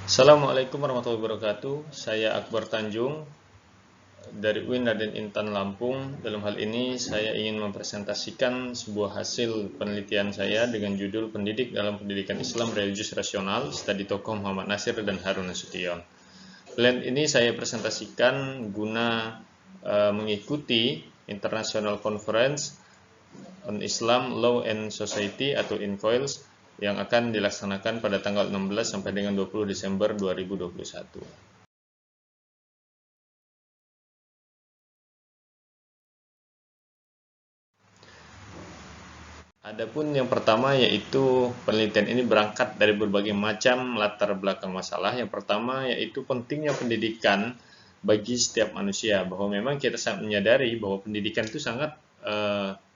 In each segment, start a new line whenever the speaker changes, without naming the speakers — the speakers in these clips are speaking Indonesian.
Assalamualaikum warahmatullahi wabarakatuh. Saya Akbar Tanjung dari UIN Raden Intan Lampung. Dalam hal ini saya ingin mempresentasikan sebuah hasil penelitian saya dengan judul Pendidik dalam Pendidikan Islam Religius Rasional, Studi Tokoh Muhammad Nasir dan Harun Nasution. Plan ini saya presentasikan guna mengikuti International Conference on Islam, Law and Society atau INCOILS yang akan dilaksanakan pada tanggal 16 sampai dengan 20 Desember 2021. Adapun yang pertama yaitu penelitian ini berangkat dari berbagai macam latar belakang masalah. Yang pertama yaitu pentingnya pendidikan bagi setiap manusia, bahwa memang kita sangat menyadari bahwa pendidikan itu sangat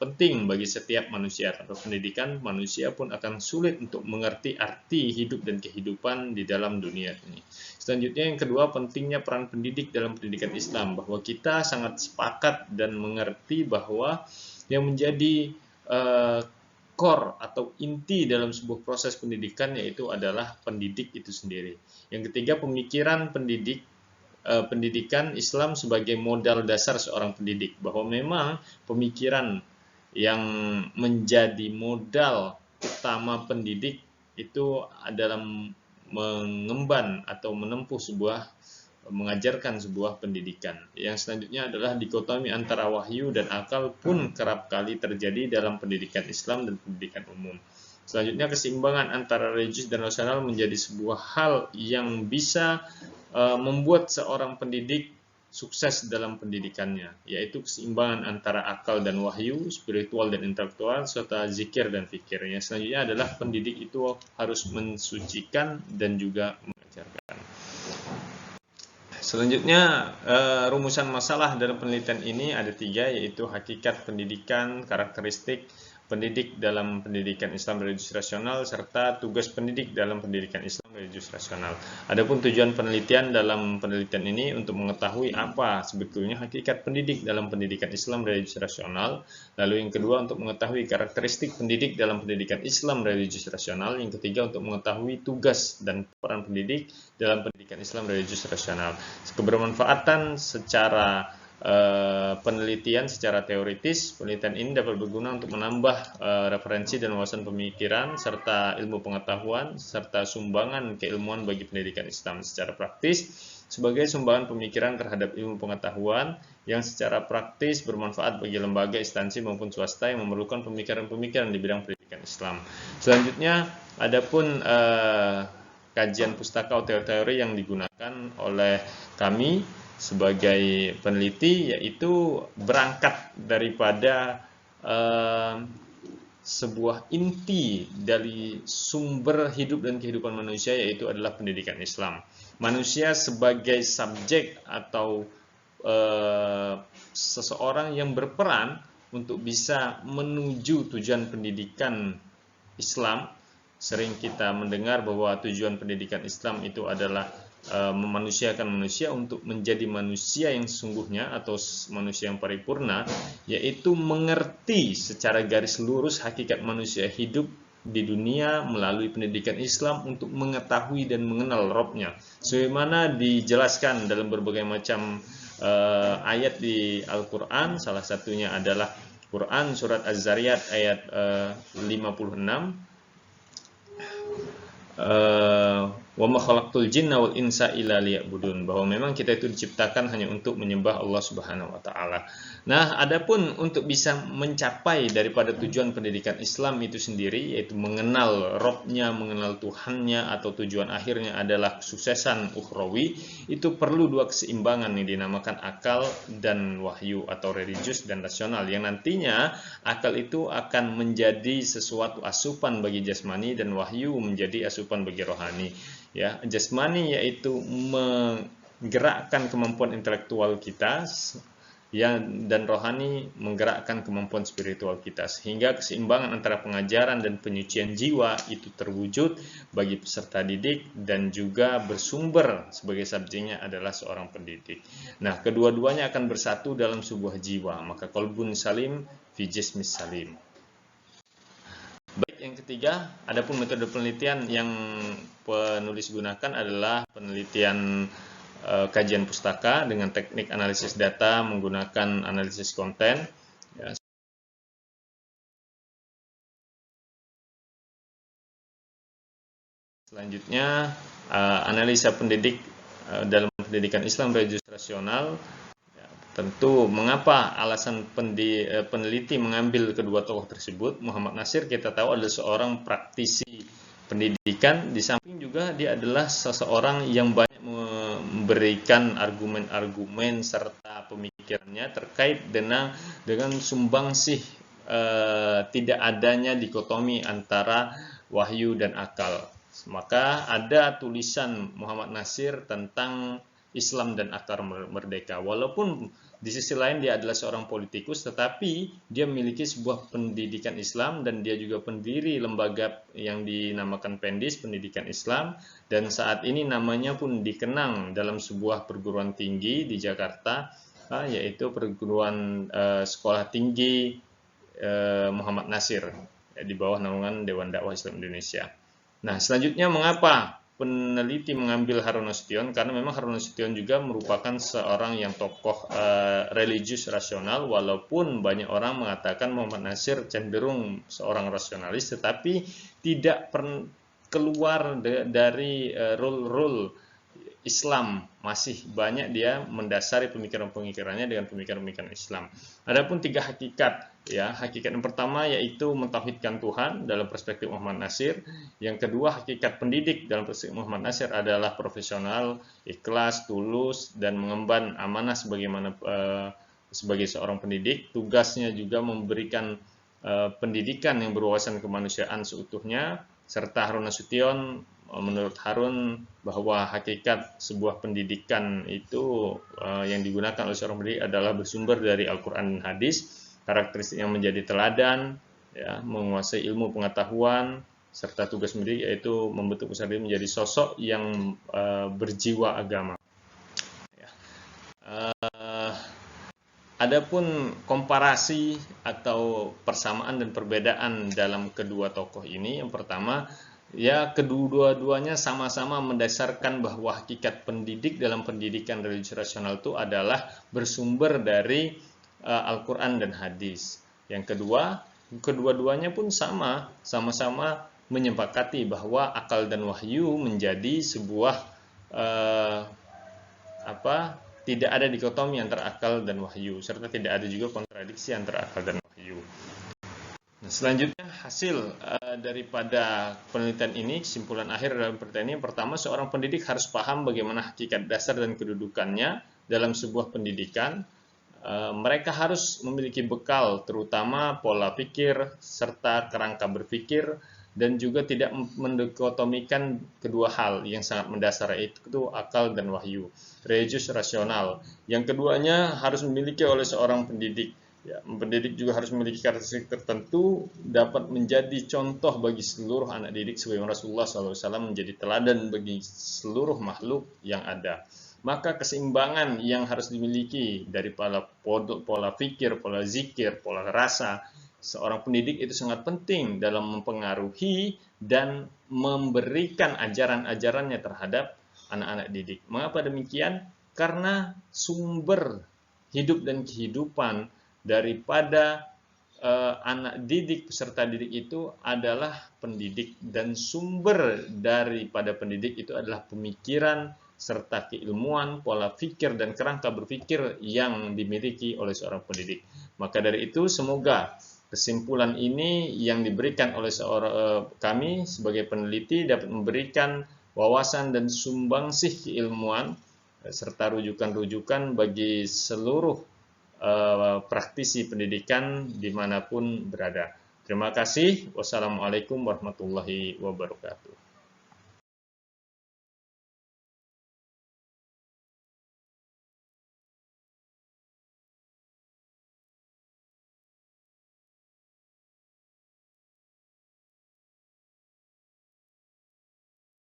penting bagi setiap manusia. Tanpa pendidikan, manusia pun akan sulit untuk mengerti arti hidup dan kehidupan di dalam dunia ini. Selanjutnya yang kedua, pentingnya peran pendidik dalam pendidikan Islam, bahwa kita sangat sepakat dan mengerti bahwa yang menjadi core atau inti dalam sebuah proses pendidikan yaitu adalah pendidik itu sendiri. Yang ketiga, pemikiran pendidikan Islam sebagai modal dasar seorang pendidik, bahwa memang pemikiran yang menjadi modal utama pendidik itu adalah mengemban atau mengajarkan sebuah pendidikan. Yang selanjutnya adalah dikotomi antara wahyu dan akal pun kerap kali terjadi dalam pendidikan Islam dan pendidikan umum. Selanjutnya, keseimbangan antara religius dan rasional menjadi sebuah hal yang bisa membuat seorang pendidik sukses dalam pendidikannya, yaitu keseimbangan antara akal dan wahyu, spiritual dan intelektual, serta zikir dan fikir. Yang selanjutnya adalah pendidik itu harus mensucikan dan juga mengajarkan. Selanjutnya, rumusan masalah dalam penelitian ini ada 3, yaitu hakikat pendidikan, karakteristik pendidik dalam pendidikan Islam religius rasional, serta tugas pendidik dalam pendidikan Islam religius rasional. Adapun tujuan penelitian dalam penelitian ini untuk mengetahui apa sebetulnya hakikat pendidik dalam pendidikan Islam religius rasional. Lalu yang kedua, untuk mengetahui karakteristik pendidik dalam pendidikan Islam religius rasional. Yang ketiga, untuk mengetahui tugas dan peran pendidik dalam pendidikan Islam religius rasional. Kebermanfaatan secara penelitian secara teoritis, penelitian ini dapat berguna untuk menambah referensi dan wawasan pemikiran serta ilmu pengetahuan serta sumbangan keilmuan bagi pendidikan Islam. Secara praktis, sebagai sumbangan pemikiran terhadap ilmu pengetahuan yang secara praktis bermanfaat bagi lembaga, instansi maupun swasta yang memerlukan pemikiran-pemikiran di bidang pendidikan Islam. Selanjutnya, adapun kajian pustaka atau teori yang digunakan oleh kami sebagai peneliti, yaitu berangkat daripada sebuah inti dari sumber hidup dan kehidupan manusia, yaitu adalah pendidikan Islam. Manusia sebagai subjek atau seseorang yang berperan untuk bisa menuju tujuan pendidikan Islam. Sering kita mendengar bahwa tujuan pendidikan Islam itu adalah memanusiakan manusia untuk menjadi manusia yang sesungguhnya atau manusia yang paripurna, yaitu mengerti secara garis lurus hakikat manusia hidup di dunia melalui pendidikan Islam untuk mengetahui dan mengenal Robnya, sebagaimana dijelaskan dalam berbagai macam ayat di Al-Quran. Salah satunya adalah Quran surat Az-Zariyat ayat 56, wa ma khalaqtul jinna wal insa illa liya'budun, bahwa memang kita itu diciptakan hanya untuk menyembah Allah Subhanahu wa taala. Nah, adapun untuk bisa mencapai daripada tujuan pendidikan Islam itu sendiri, yaitu mengenal Robnya, mengenal Tuhannya, atau tujuan akhirnya adalah kesuksesan ukhrawi, itu perlu dua keseimbangan yang dinamakan akal dan wahyu atau religius dan rasional, yang nantinya akal itu akan menjadi sesuatu asupan bagi jasmani dan wahyu menjadi asupan bagi rohani. Ya, jasmani yaitu menggerakkan kemampuan intelektual kita, ya, dan rohani menggerakkan kemampuan spiritual kita, sehingga keseimbangan antara pengajaran dan penyucian jiwa itu terwujud bagi peserta didik dan juga bersumber sebagai subjeknya adalah seorang pendidik. Nah, kedua-duanya akan bersatu dalam sebuah jiwa, maka qalbun salim fi jismis salim. Baik, yang ketiga, adapun metode penelitian yang penulis gunakan adalah penelitian kajian pustaka dengan teknik analisis data menggunakan analisis konten. Ya. Selanjutnya, analisa pendidik dalam pendidikan Islam religius rasional. Tentu, mengapa alasan peneliti mengambil kedua tokoh tersebut? Muhammad Natsir kita tahu adalah seorang praktisi pendidikan, di samping juga dia adalah seseorang yang banyak memberikan argumen-argumen serta pemikirannya terkait dengan sumbangsih tidak adanya dikotomi antara wahyu dan akal. Maka ada tulisan Muhammad Natsir tentang Islam dan akar merdeka. Walaupun di sisi lain dia adalah seorang politikus, tetapi dia memiliki sebuah pendidikan Islam dan dia juga pendiri lembaga yang dinamakan Pendis, Pendidikan Islam, dan saat ini namanya pun dikenang dalam sebuah perguruan tinggi di Jakarta, yaitu perguruan sekolah tinggi Muhammad Natsir, di bawah naungan Dewan Dakwah Islam Indonesia. Nah, selanjutnya mengapa peneliti mengambil Harun Nasution? Karena memang Harun Nasution juga merupakan seorang yang tokoh religius rasional, walaupun banyak orang mengatakan Muhammad Natsir cenderung seorang rasionalis, tetapi tidak keluar dari rule Islam, masih banyak dia mendasari pemikiran-pemikirannya dengan pemikiran-pemikiran Islam. Adapun tiga hakikat, ya, hakikat yang pertama yaitu mentauhidkan Tuhan dalam perspektif Muhammad Natsir. Yang kedua, hakikat pendidik dalam perspektif Muhammad Natsir adalah profesional, ikhlas, tulus, dan mengemban amanah sebagai seorang pendidik. Tugasnya juga memberikan pendidikan yang berwawasan kemanusiaan seutuhnya, serta Harun Nasution, menurut Harun, bahwa hakikat sebuah pendidikan itu yang digunakan oleh seorang pendidik adalah bersumber dari Al-Quran dan Hadis, karakteristik yang menjadi teladan, ya, menguasai ilmu pengetahuan, serta tugas mendidik yaitu membentuk peserta menjadi sosok yang berjiwa agama. Ya. Adapun komparasi atau persamaan dan perbedaan dalam kedua tokoh ini, yang pertama, ya, kedua-duanya sama-sama mendasarkan bahwa hakikat pendidik dalam pendidikan religius rasional itu adalah bersumber dari Al-Quran dan Hadis. Yang kedua, kedua-duanya pun sama-sama menyepakati bahwa akal dan wahyu menjadi sebuah tidak ada dikotomi antara akal dan wahyu, serta tidak ada juga kontradiksi antara akal dan wahyu. Nah, selanjutnya hasil daripada penelitian ini, kesimpulan akhir dalam penelitian ini, pertama, seorang pendidik harus paham bagaimana hakikat dasar dan kedudukannya dalam sebuah pendidikan. Mereka harus memiliki bekal, terutama pola pikir serta kerangka berpikir, dan juga tidak mendikotomikan kedua hal yang sangat mendasar, yaitu akal dan wahyu, religius rasional. Yang keduanya harus memiliki oleh seorang pendidik. Ya, pendidik juga harus memiliki karakteristik tertentu, dapat menjadi contoh bagi seluruh anak didik sebagaimana Rasulullah SAW menjadi teladan bagi seluruh makhluk yang ada. Maka keseimbangan yang harus dimiliki dari pola pikir, pola zikir, pola rasa seorang pendidik itu sangat penting dalam mempengaruhi dan memberikan ajaran-ajarannya terhadap anak-anak didik. Mengapa demikian? Karena sumber hidup dan kehidupan daripada anak didik, peserta didik itu adalah pendidik, dan sumber daripada pendidik itu adalah pemikiran serta keilmuan, pola pikir dan kerangka berpikir yang dimiliki oleh seorang pendidik. Maka dari itu, semoga kesimpulan ini yang diberikan oleh kami sebagai peneliti dapat memberikan wawasan dan sumbangsih keilmuan serta rujukan-rujukan bagi seluruh praktisi pendidikan dimanapun berada. Terima kasih. Wassalamualaikum warahmatullahi wabarakatuh.